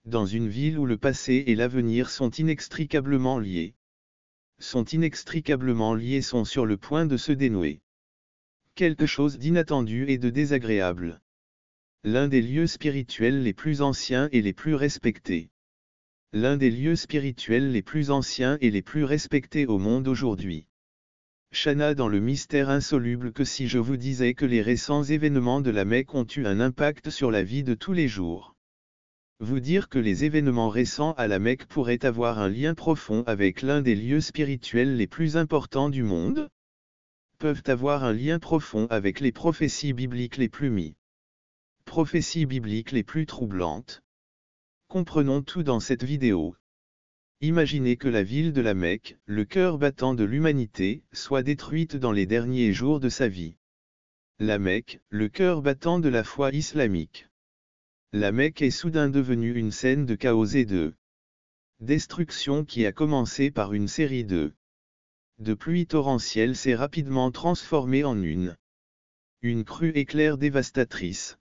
Dans une ville où le passé et l'avenir sont inextricablement liés. Sont sur le point de se dénouer. Quelque chose d'inattendu et de désagréable. L'un des lieux spirituels les plus anciens et les plus respectés. L'un des lieux spirituels les plus anciens et les plus respectés au monde aujourd'hui. Shana dans le mystère insoluble. Que si je vous disais que les récents événements de la Mecque ont eu un impact sur la vie de tous les jours? Vous dire que les événements récents à la Mecque pourraient avoir un lien profond avec l'un des lieux spirituels les plus importants du monde? Peuvent avoir un lien profond avec les prophéties bibliques les plus prophéties bibliques les plus troublantes. Comprenons tout dans cette vidéo. Imaginez que la ville de la Mecque, le cœur battant de l'humanité, soit détruite dans les derniers jours de sa vie. La Mecque, le cœur battant de la foi islamique. La Mecque est soudain devenue une scène de chaos et de destruction qui a commencé par une série de pluies torrentielles s'est rapidement transformée en une crue éclair dévastatrice,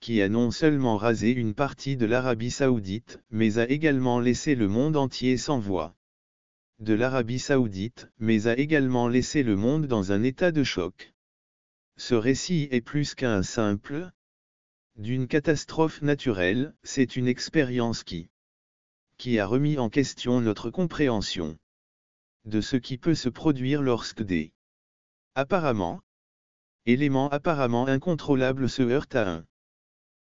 qui a non seulement rasé une partie de l'Arabie Saoudite, mais a également laissé le monde entier sans voix. De l'Arabie Saoudite, mais a également laissé le monde dans un état de choc. Ce récit est plus qu'un simple d'une catastrophe naturelle, c'est une expérience qui a remis en question notre compréhension de ce qui peut se produire lorsque des éléments apparemment incontrôlables se heurtent à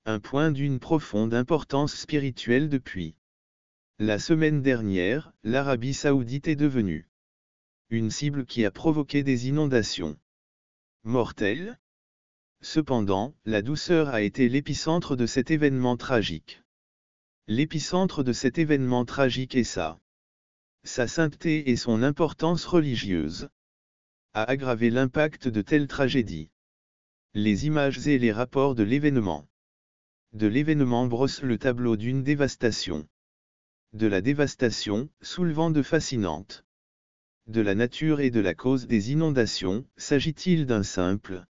un point d'une profonde importance spirituelle. Depuis la semaine dernière, l'Arabie Saoudite est devenue une cible qui a provoqué des inondations mortelles. Cependant, la douceur a été l'épicentre de cet événement tragique. L'épicentre de cet événement tragique est sa sainteté et son importance religieuse a aggravé l'impact de telles tragédies. Les images et les rapports de l'événement brossent le tableau d'une dévastation. De la dévastation, soulevant de fascinantes. De la nature et de la cause des inondations, s'agit-il d'un simple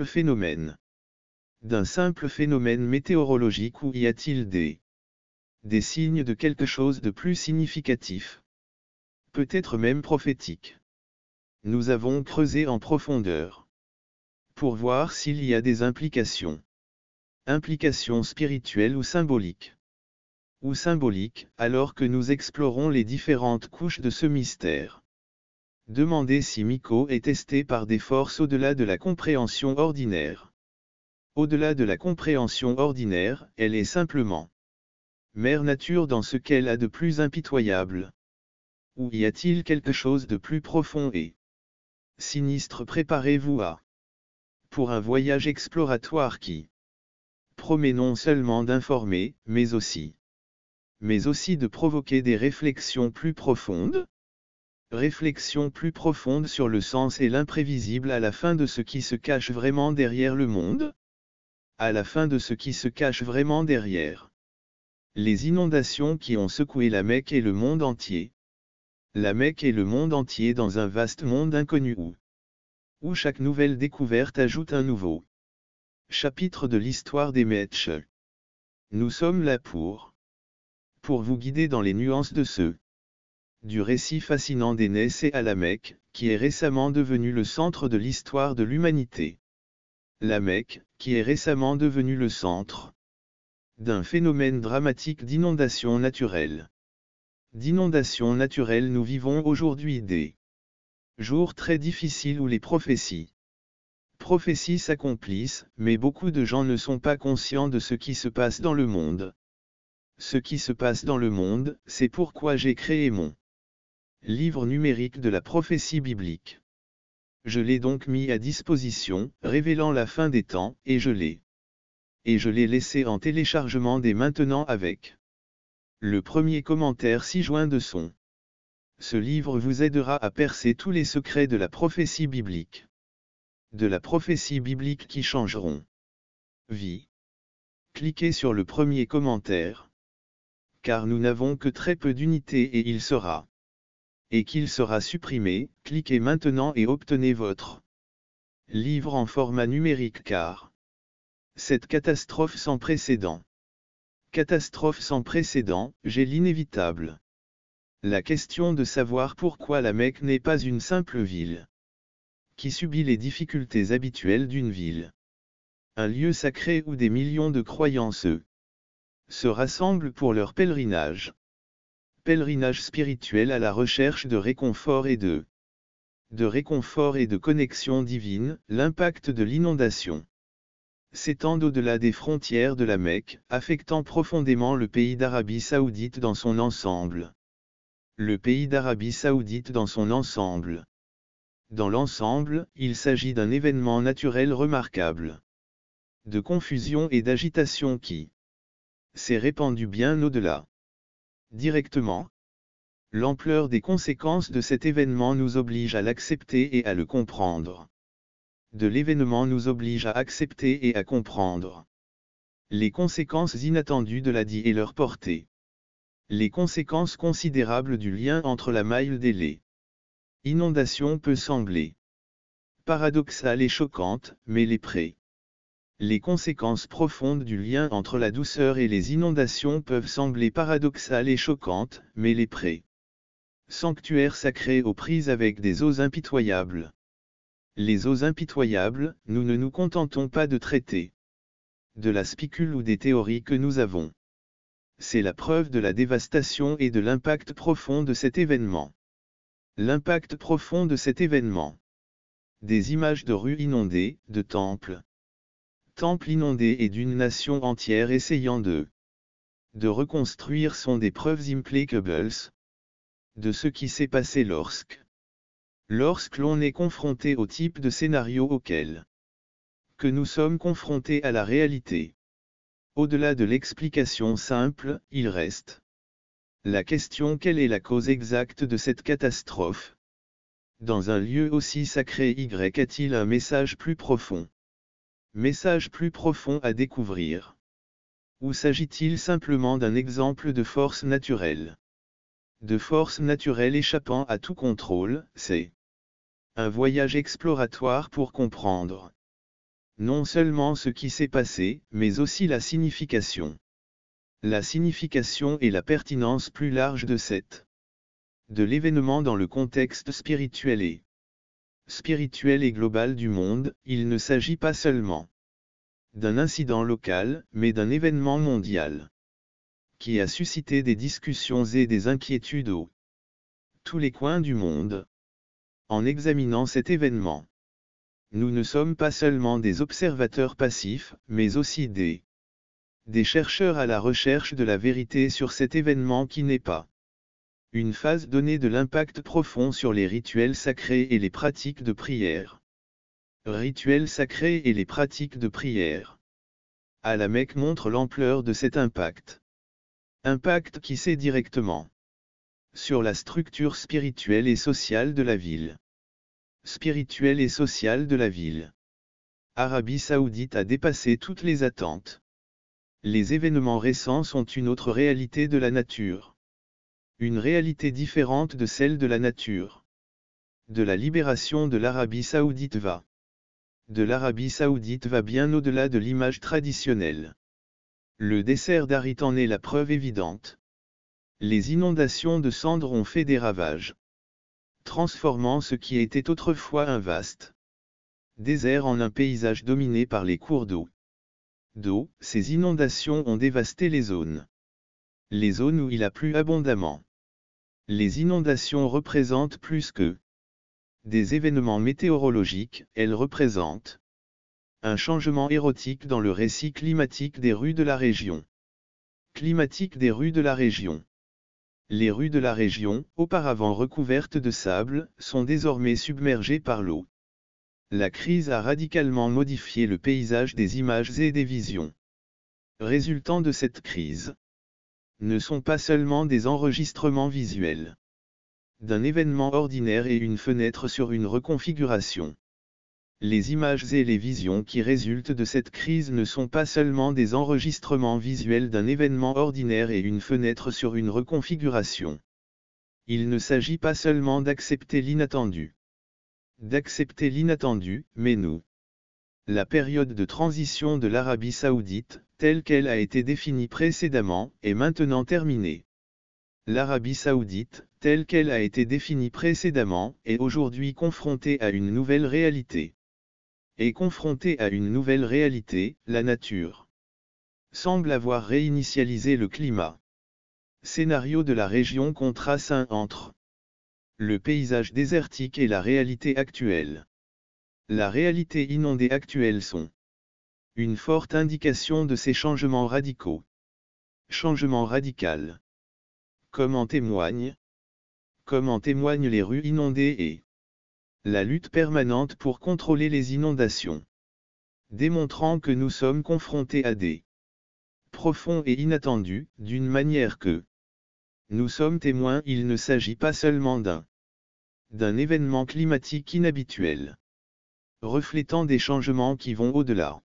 phénomène? D'un simple phénomène météorologique ou y a-t-il des signes de quelque chose de plus significatif? Peut-être même prophétique. Nous avons creusé en profondeur pour voir s'il y a des implications spirituelles ou symboliques. Alors que nous explorons les différentes couches de ce mystère. Demandez si Miko est testée par des forces au-delà de la compréhension ordinaire. Au-delà de la compréhension ordinaire, elle est simplement mère nature dans ce qu'elle a de plus impitoyable. Ou y a-t-il quelque chose de plus profond et sinistre? Préparez-vous pour un voyage exploratoire qui promet non seulement d'informer, mais aussi de provoquer des réflexions plus profondes. Réflexions plus profondes sur le sens et l'imprévisible à la fin de ce qui se cache vraiment derrière le monde. À la fin de ce qui se cache vraiment derrière les inondations qui ont secoué la Mecque et le monde entier. La Mecque et le monde entier dans un vaste monde inconnu où chaque nouvelle découverte ajoute un nouveau chapitre de l'histoire des Mecques. Nous sommes là pour vous guider dans les nuances de du récit fascinant des Naissés à la Mecque, qui est récemment devenu le centre de l'histoire de l'humanité. La Mecque, qui est récemment devenue le centre d'un phénomène dramatique d'inondation naturelle. Nous vivons aujourd'hui des jours très difficiles où les prophéties s'accomplissent, mais beaucoup de gens ne sont pas conscients de ce qui se passe dans le monde. Ce qui se passe dans le monde, c'est pourquoi j'ai créé mon livre numérique de la prophétie biblique. Je l'ai donc mis à disposition, révélant la fin des temps, et je l'ai laissé en téléchargement dès maintenant avec le premier commentaire ci-joint de Ce livre vous aidera à percer tous les secrets de la prophétie biblique. De la prophétie biblique qui changeront vie. Cliquez sur le premier commentaire. Car nous n'avons que très peu d'unités et qu'il sera supprimé, cliquez maintenant et obtenez votre livre en format numérique car Cette catastrophe sans précédent. Catastrophe sans précédent, j'ai l'inévitable. La question de savoir pourquoi la Mecque n'est pas une simple ville qui subit les difficultés habituelles d'une ville. Un lieu sacré où des millions de croyanceux se rassemblent pour leur pèlerinage. Pèlerinage spirituel à la recherche de réconfort et de connexion divine, l'impact de l'inondation s'étend au-delà des frontières de la Mecque, affectant profondément le pays d'Arabie Saoudite dans son ensemble. Le pays d'Arabie Saoudite dans son ensemble. Dans l'ensemble, il s'agit d'un événement naturel remarquable. De confusion et d'agitation qui s'est répandu bien au-delà. Directement, l'ampleur des conséquences de cet événement nous oblige à l'accepter et à le comprendre. De l'événement nous oblige à accepter et à comprendre les conséquences inattendues de la et leur portée. Les conséquences considérables du lien entre la maille des laits. Inondation peut sembler paradoxale et choquante, mais les conséquences profondes du lien entre la douceur et les inondations peuvent sembler paradoxales et choquantes, mais les sanctuaires sacrés aux prises avec des eaux impitoyables. Les eaux impitoyables, nous ne nous contentons pas de traiter de la spicule ou des théories que nous avons. C'est la preuve de la dévastation et de l'impact profond de cet événement. L'impact profond de cet événement. Des images de rues inondées, de temples inondés et d'une nation entière essayant de reconstruire sont des preuves implacables de ce qui s'est passé lorsque l'on est confronté au type de scénario auquel que nous sommes confrontés à la réalité. Au-delà de l'explication simple, il reste la question: quelle est la cause exacte de cette catastrophe? Dans un lieu aussi sacré, a-t-il un message plus profond? Message plus profond à découvrir? Ou s'agit-il simplement d'un exemple de force naturelle? De force naturelle échappant à tout contrôle, c'est un voyage exploratoire pour comprendre non seulement ce qui s'est passé, mais aussi la signification. La signification et la pertinence plus large de l'événement dans le contexte spirituel et global du monde. Il ne s'agit pas seulement d'un incident local, mais d'un événement mondial qui a suscité des discussions et des inquiétudes aux tous les coins du monde. En examinant cet événement, nous ne sommes pas seulement des observateurs passifs, mais aussi des chercheurs à la recherche de la vérité sur cet événement qui n'est pas une phase donnée de l'impact profond sur les rituels sacrés et les pratiques de prière. Rituels sacrés et les pratiques de prière à la Mecque montrent l'ampleur de cet impact. Impact qui s'est directement sur la structure spirituelle et sociale de la ville. Spirituelle et sociale de la ville. Arabie Saoudite a dépassé toutes les attentes. Les événements récents sont une autre réalité de la nature. Une réalité différente de celle de la nature. De la libération de l'Arabie Saoudite va. De l'Arabie Saoudite va bien au-delà de l'image traditionnelle. Le dessert d'Arit en est la preuve évidente. Les inondations de cendres ont fait des ravages, transformant ce qui était autrefois un vaste désert en un paysage dominé par les cours d'eau. Ces inondations ont dévasté les zones où il a plu abondamment. Les inondations représentent plus que des événements météorologiques, elles représentent un changement érotique dans le récit climatique des rues de la région. Les rues de la région, auparavant recouvertes de sable, sont désormais submergées par l'eau. La crise a radicalement modifié le paysage des images et des visions résultant de cette crise. Ne sont pas seulement des enregistrements visuels d'un événement ordinaire et une fenêtre sur une reconfiguration. Les images et les visions qui résultent de cette crise ne sont pas seulement des enregistrements visuels d'un événement ordinaire et une fenêtre sur une reconfiguration. Il ne s'agit pas seulement d'accepter l'inattendu. Mais nous La période de transition de l'Arabie saoudite, telle qu'elle a été définie précédemment, est maintenant terminée. L'Arabie saoudite, telle qu'elle a été définie précédemment, est aujourd'hui confrontée à une nouvelle réalité. Et confrontée à une nouvelle réalité, la nature semble avoir réinitialisé le climat. Scénario de la région contraste entre le paysage désertique et la réalité actuelle. La réalité inondée actuelle sont une forte indication de ces changements radicaux. Changement radical. Comme en témoignent les rues inondées et la lutte permanente pour contrôler les inondations. Démontrant que nous sommes confrontés à des profonds et inattendus, d'une manière que nous sommes témoins. Il ne s'agit pas seulement d'un événement climatique inhabituel, reflétant des changements qui vont au-delà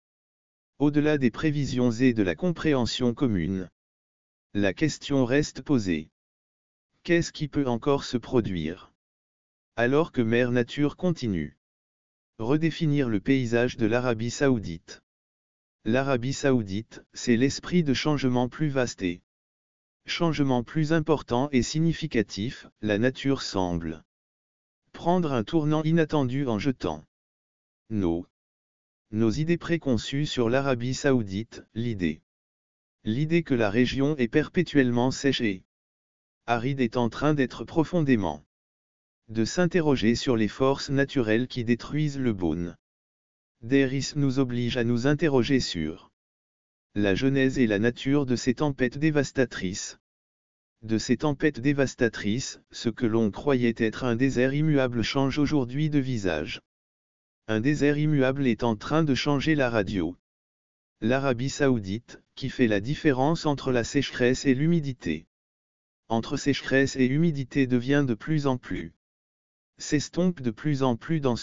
des prévisions et de la compréhension commune. La question reste posée. Qu'est-ce qui peut encore se produire? Alors que Mère Nature continue. Redéfinir le paysage de l'Arabie saoudite. L'Arabie saoudite, c'est l'esprit de changement plus vaste et changement plus important et significatif. La nature semble prendre un tournant inattendu en jetant nos idées préconçues sur l'Arabie saoudite. L'idée que la région est perpétuellement sèche et aride est en train d'être profondément de s'interroger sur les forces naturelles qui détruisent le Beaune d'Eris nous oblige à nous interroger sur la genèse et la nature de ces tempêtes dévastatrices. Ce que l'on croyait être un désert immuable change aujourd'hui de visage. Un désert immuable est en train de changer la radio. L'Arabie saoudite, qui fait la différence entre la sécheresse et l'humidité. Entre sécheresse et humidité devient de plus en plus. S'estompe de plus en plus dans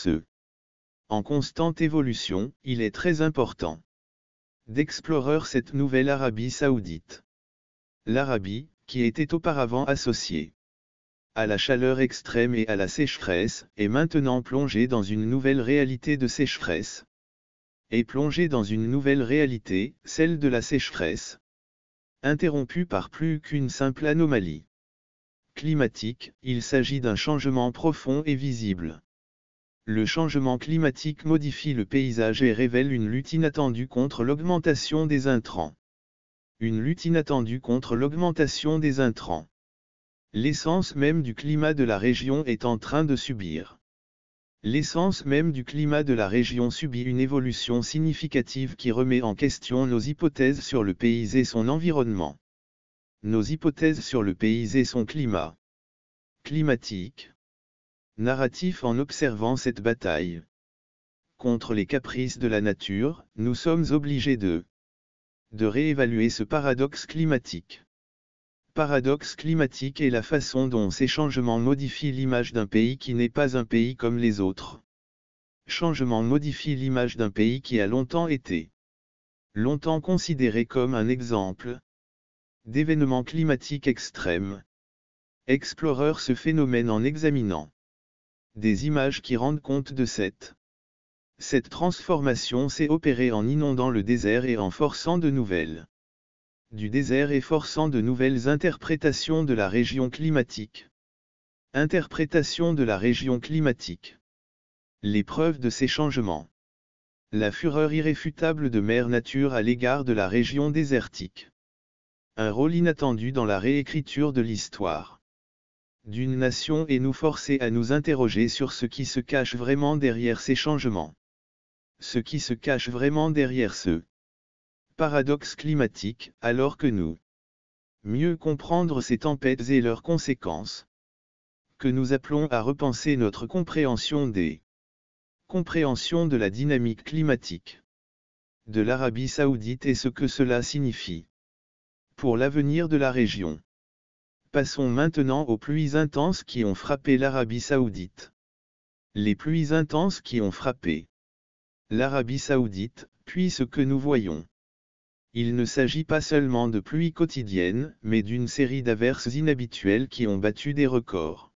en constante évolution. Il est très important d'explorer cette nouvelle Arabie saoudite. L'Arabie, qui était auparavant associée à la chaleur extrême et à la sécheresse, est maintenant plongée dans une nouvelle réalité de sécheresse. Est plongée dans une nouvelle réalité, celle de la sécheresse, interrompue par plus qu'une simple anomalie climatique. Il s'agit d'un changement profond et visible. Le changement climatique modifie le paysage et révèle une lutte inattendue contre l'augmentation des intrants. Une lutte inattendue contre l'augmentation des intrants. L'essence même du climat de la région est en train de subir. L'essence même du climat de la région subit une évolution significative qui remet en question nos hypothèses sur le pays et son environnement. Nos hypothèses sur le pays et son climat climatique. Narratif. En observant cette bataille contre les caprices de la nature, nous sommes obligés de réévaluer ce paradoxe climatique. Paradoxe climatique est la façon dont ces changements modifient l'image d'un pays qui n'est pas un pays comme les autres. Changement modifie l'image d'un pays qui a longtemps été considéré comme un exemple d'événements climatiques extrêmes. Exploreur ce phénomène en examinant des images qui rendent compte de cette transformation s'est opérée en inondant le désert et en forçant de nouvelles interprétations de la région climatique. Interprétation de la région climatique. Les preuves de ces changements. La fureur irréfutable de Mère Nature à l'égard de la région désertique. Un rôle inattendu dans la réécriture de l'histoire d'une nation et nous forcer à nous interroger sur ce qui se cache vraiment derrière ces changements. Ce qui se cache vraiment derrière ce paradoxe climatique, alors que nous mieux comprendre ces tempêtes et leurs conséquences, que nous appelons à repenser notre compréhension de la dynamique climatique de l'Arabie saoudite et ce que cela signifie pour l'avenir de la région. Passons maintenant aux pluies intenses qui ont frappé l'Arabie saoudite. Les pluies intenses qui ont frappé l'Arabie saoudite, puis ce que nous voyons. Il ne s'agit pas seulement de pluies quotidiennes, mais d'une série d'averses inhabituelles qui ont battu des records.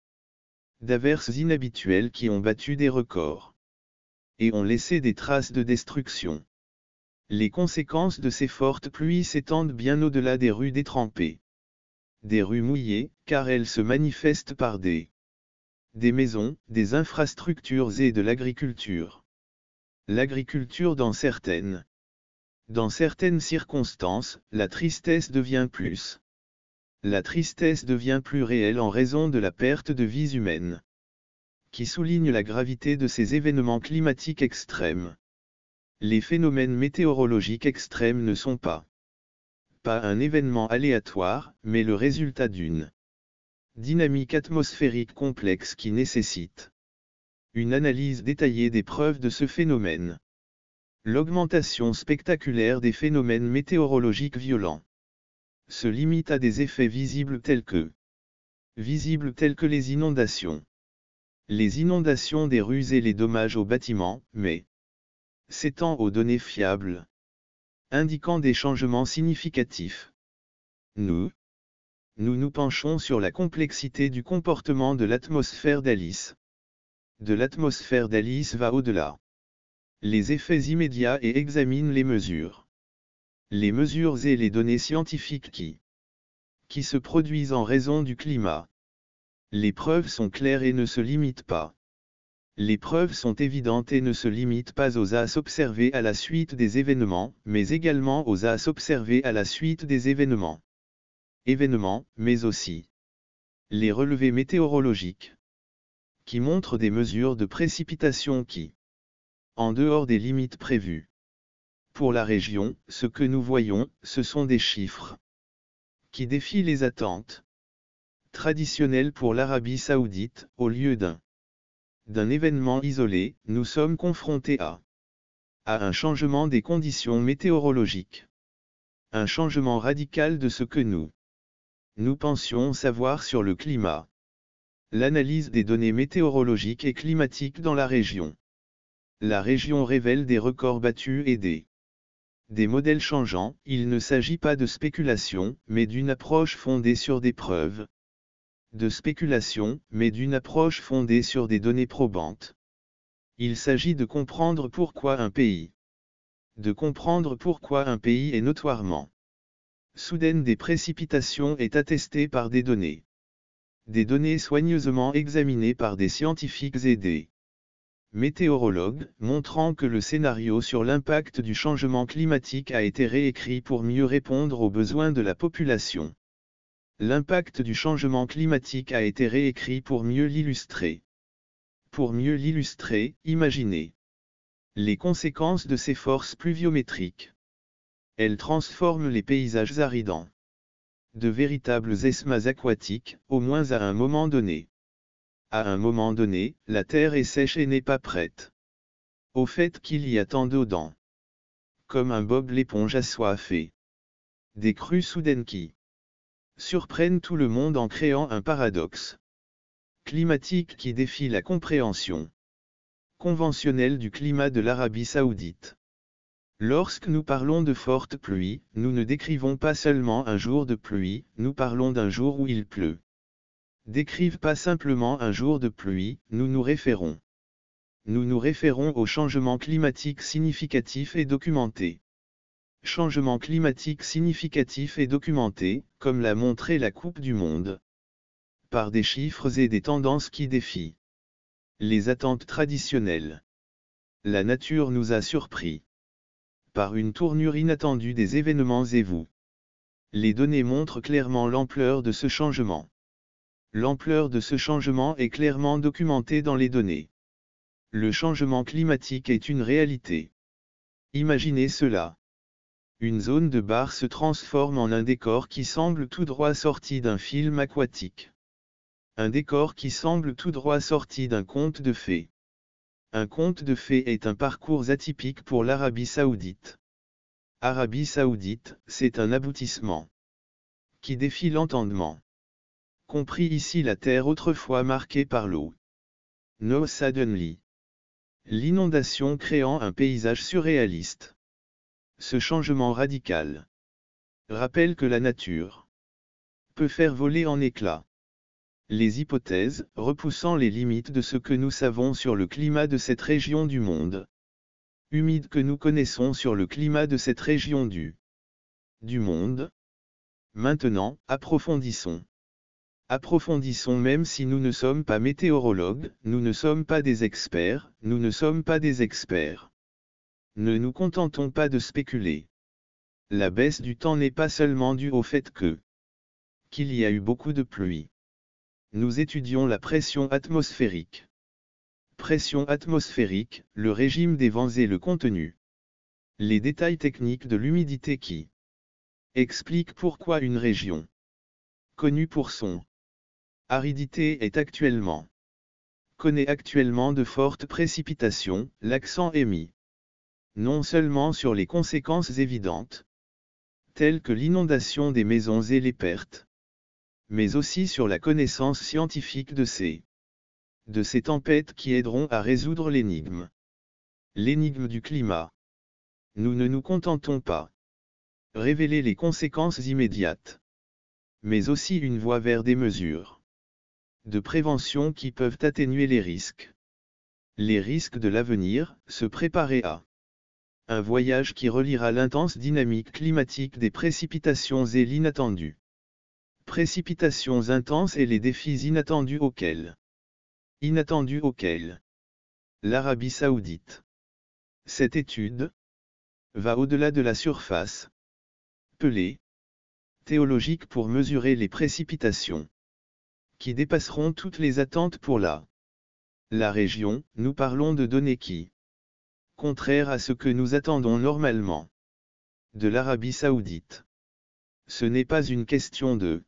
et ont laissé des traces de destruction. Les conséquences de ces fortes pluies s'étendent bien au-delà des rues détrempées. Des rues mouillées, car elles se manifestent par des maisons, des infrastructures et de l'agriculture. L'agriculture dans certaines circonstances, la tristesse devient plus. La tristesse devient plus réelle en raison de la perte de vies humaines, qui souligne la gravité de ces événements climatiques extrêmes. Les phénomènes météorologiques extrêmes ne sont pas un événement aléatoire, mais le résultat d'une dynamique atmosphérique complexe qui nécessite une analyse détaillée des preuves de ce phénomène. L'augmentation spectaculaire des phénomènes météorologiques violents se limite à des effets visibles tels que les inondations. Les inondations des rues et les dommages aux bâtiments, mais s'étend aux données fiables, indiquant des changements significatifs. Nous nous penchons sur la complexité du comportement de l'atmosphère d'Alice. De l'atmosphère d'Alice va au-delà. Les effets immédiats et examine les mesures. Les mesures et les données scientifiques qui se produisent en raison du climat. Les preuves sont claires et ne se limitent pas. Les preuves sont évidentes et ne se limitent pas aux as observés à la suite des événements, mais également aux as observés à la suite des événements. Mais aussi les relevés météorologiques, qui montrent des mesures de précipitation qui, en dehors des limites prévues. Pour la région, ce que nous voyons, ce sont des chiffres qui défient les attentes traditionnelles pour l'Arabie Saoudite. Au lieu d'un événement isolé, nous sommes confrontés à un changement des conditions météorologiques. Un changement radical de ce que nous pensions savoir sur le climat. L'analyse des données météorologiques et climatiques dans la région. La région révèle des records battus et des modèles changeants. Il ne s'agit pas de spéculation, mais d'une approche fondée sur des preuves. De spéculation, mais d'une approche fondée sur des données probantes. Il s'agit de comprendre pourquoi un pays. Est notoirement soudaine des précipitations est attesté par des données. Des données soigneusement examinées par des scientifiques et des météorologues, montrant que le scénario sur l'impact du changement climatique a été réécrit pour mieux répondre aux besoins de la population. L'impact du changement climatique a été réécrit pour mieux l'illustrer. Imaginez les conséquences de ces forces pluviométriques. Elles transforment les paysages arides en de véritables eszmas aquatiques, au moins à un moment donné. À un moment donné, la terre est sèche et n'est pas prête au fait qu'il y a tant d'eau dans. Comme un bob l'éponge assoiffée. Des crues soudaines qui surprennent tout le monde en créant un paradoxe climatique qui défie la compréhension conventionnelle du climat de l'Arabie Saoudite. Lorsque nous parlons de fortes pluies, nous ne décrivons pas seulement un jour de pluie, nous parlons d'un jour où il pleut. Décrivent pas simplement un jour de pluie, nous nous référons au changement climatique significatif et documenté. Changement climatique significatif et documenté, comme l'a montré la Coupe du Monde. Par des chiffres et des tendances qui défient les attentes traditionnelles. La nature nous a surpris par une tournure inattendue des événements et vous. Les données montrent clairement l'ampleur de ce changement. L'ampleur de ce changement est clairement documentée dans les données. Le changement climatique est une réalité. Imaginez cela. Une zone de bar se transforme en un décor qui semble tout droit sorti d'un film aquatique. Un décor qui semble tout droit sorti d'un conte de fées. Un conte de fées est un parcours atypique pour l'Arabie Saoudite. Arabie Saoudite, c'est un aboutissement qui défie l'entendement. Compris ici la terre autrefois marquée par l'eau. No suddenly. L'inondation créant un paysage surréaliste. Ce changement radical rappelle que la nature peut faire voler en éclats Les hypothèses, repoussant les limites de ce que nous savons sur le climat de cette région du monde humide que nous connaissons sur le climat de cette région du monde. Maintenant, approfondissons. Approfondissons même si nous ne sommes pas météorologues, nous ne sommes pas des experts, nous ne sommes pas des experts. Ne nous contentons pas de spéculer. La baisse du temps n'est pas seulement due au fait qu'il y a eu beaucoup de pluie. Nous étudions la pression atmosphérique. Pression atmosphérique, le régime des vents et le contenu. Les détails techniques de l'humidité qui expliquent pourquoi une région connue pour son aridité connaît actuellement de fortes précipitations, l'accent est mis non seulement sur les conséquences évidentes, telles que l'inondation des maisons et les pertes, mais aussi sur la connaissance scientifique de ces tempêtes qui aideront à résoudre l'énigme du climat. Nous ne nous contentons pas de révéler les conséquences immédiates, mais aussi une voie vers des mesures de prévention qui peuvent atténuer les risques. Les risques de l'avenir, se préparer à un voyage qui reliera l'intense dynamique climatique des précipitations et l'inattendu. Précipitations intenses et les défis inattendus auxquels l'Arabie Saoudite. Cette étude va au-delà de la surface pelée théologique pour mesurer les précipitations qui dépasseront toutes les attentes pour la région. Nous parlons de données qui, contraires à ce que nous attendons normalement de l'Arabie Saoudite. Ce n'est pas une question de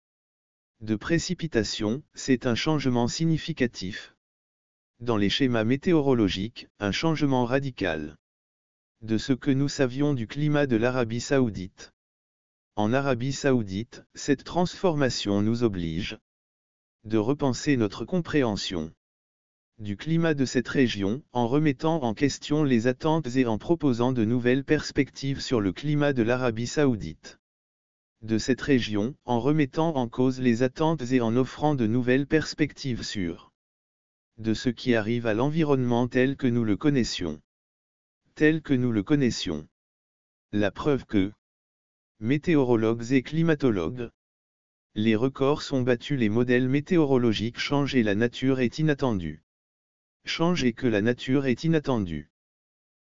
précipitation, c'est un changement significatif dans les schémas météorologiques, un changement radical de ce que nous savions du climat de l'Arabie Saoudite. En Arabie Saoudite, cette transformation nous oblige de repenser notre compréhension du climat de cette région, en remettant en question les attentes et en proposant de nouvelles perspectives sur le climat de l'Arabie Saoudite. De cette région, en remettant en cause les attentes et en offrant de nouvelles perspectives sur de ce qui arrive à l'environnement tel que nous le connaissions. La preuve que météorologues et climatologues, les records sont battus, les modèles météorologiques changent et la nature est inattendue. Change et que la nature est inattendue.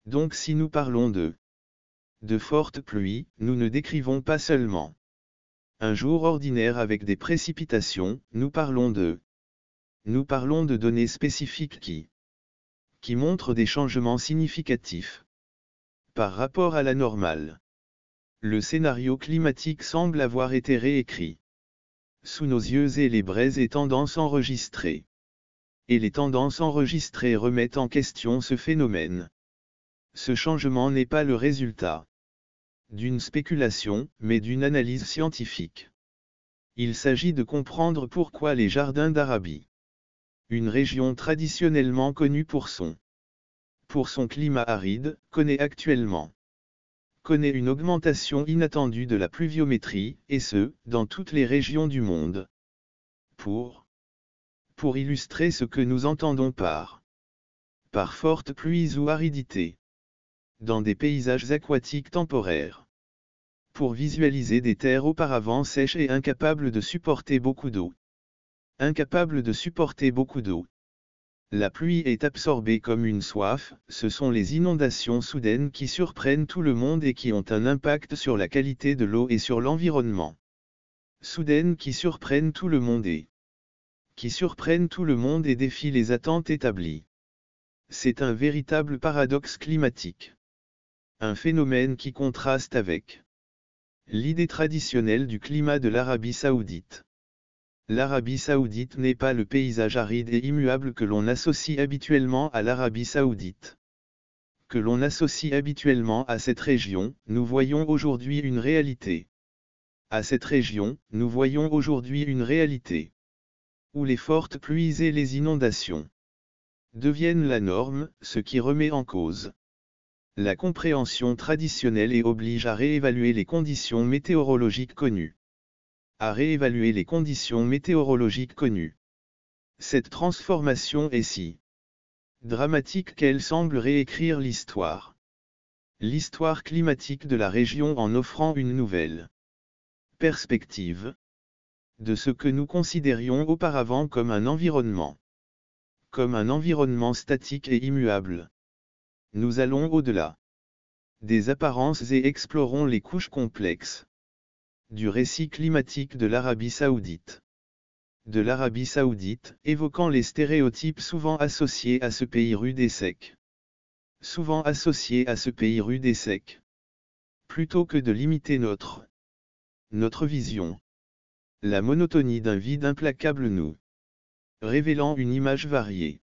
Donc si nous parlons de fortes pluies, nous ne décrivons pas seulement un jour ordinaire avec des précipitations, nous parlons de données spécifiques qui montrent des changements significatifs par rapport à la normale. Le scénario climatique semble avoir été réécrit sous nos yeux et les braises et tendances enregistrées. Et les tendances enregistrées remettent en question ce phénomène. Ce changement n'est pas le résultat d'une spéculation, mais d'une analyse scientifique. Il s'agit de comprendre pourquoi les jardins d'Arabie, une région traditionnellement connue pour son climat aride, connaît une augmentation inattendue de la pluviométrie, et ce, dans toutes les régions du monde. Pour illustrer ce que nous entendons par fortes pluies ou aridité, dans des paysages aquatiques temporaires. Pour visualiser des terres auparavant sèches et incapables de supporter beaucoup d'eau. La pluie est absorbée comme une soif, ce sont les inondations soudaines qui surprennent tout le monde et qui ont un impact sur la qualité de l'eau et sur l'environnement. Soudaines qui surprennent tout le monde et défient les attentes établies. C'est un véritable paradoxe climatique. Un phénomène qui contraste avec l'idée traditionnelle du climat de l'Arabie Saoudite. L'Arabie Saoudite n'est pas le paysage aride et immuable que l'on associe habituellement à l'Arabie Saoudite. Que l'on associe habituellement à cette région, nous voyons aujourd'hui une réalité. À cette région, nous voyons aujourd'hui une réalité où les fortes pluies et les inondations deviennent la norme, ce qui remet en cause la compréhension traditionnelle et oblige à réévaluer les conditions météorologiques connues. Cette transformation est si dramatique qu'elle semble réécrire l'histoire climatique de la région en offrant une nouvelle perspective de ce que nous considérions auparavant comme un environnement statique et immuable. Nous allons au-delà des apparences et explorons les couches complexes du récit climatique de l'Arabie Saoudite. Évoquant les stéréotypes souvent associés à ce pays rude et sec. Plutôt que de limiter notre vision. La monotonie d'un vide implacable nous révélant une image variée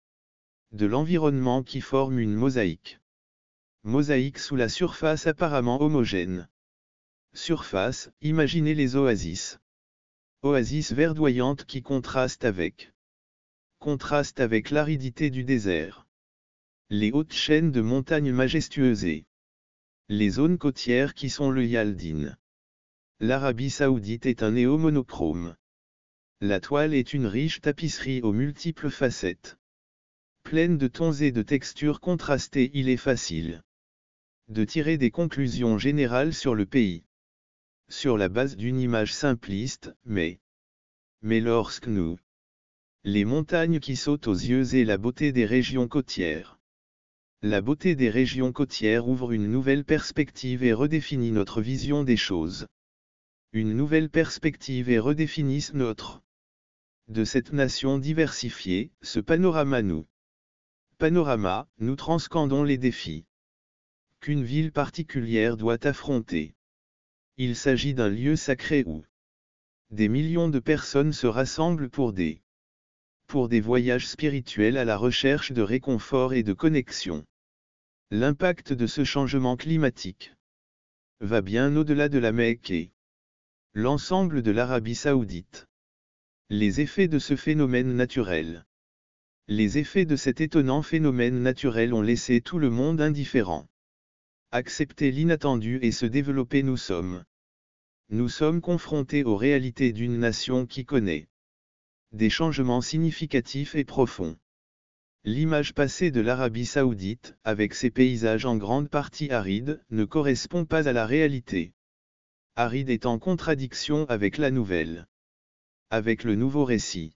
de l'environnement qui forme une mosaïque sous la surface apparemment homogène. Surface, imaginez les oasis verdoyantes qui contrastent avec l'aridité du désert. Les hautes chaînes de montagnes majestueuses et les zones côtières qui sont le Yaldin. L'Arabie Saoudite est un néo monochrome. La toile est une riche tapisserie aux multiples facettes. Pleine de tons et de textures contrastées, il est facile de tirer des conclusions générales sur le pays. Sur la base d'une image simpliste, mais lorsque nous les montagnes qui sautent aux yeux et la beauté des régions côtières. La beauté des régions côtières ouvre une nouvelle perspective et redéfinit notre vision des choses. Une nouvelle perspective et redéfinit de cette nation diversifiée, ce panorama nous transcendons les défis qu'une ville particulière doit affronter. Il s'agit d'un lieu sacré où des millions de personnes se rassemblent pour des voyages spirituels à la recherche de réconfort et de connexion. L'impact de ce changement climatique va bien au-delà de la Mecque et l'ensemble de l'Arabie Saoudite. Les effets de ce phénomène naturel. Les effets de cet étonnant phénomène naturel ont laissé tout le monde indifférent. Accepter l'inattendu et se développer. Nous sommes confrontés aux réalités d'une nation qui connaît des changements significatifs et profonds. L'image passée de l'Arabie Saoudite, avec ses paysages en grande partie arides, ne correspond pas à la réalité. Aride est en contradiction avec le nouveau récit.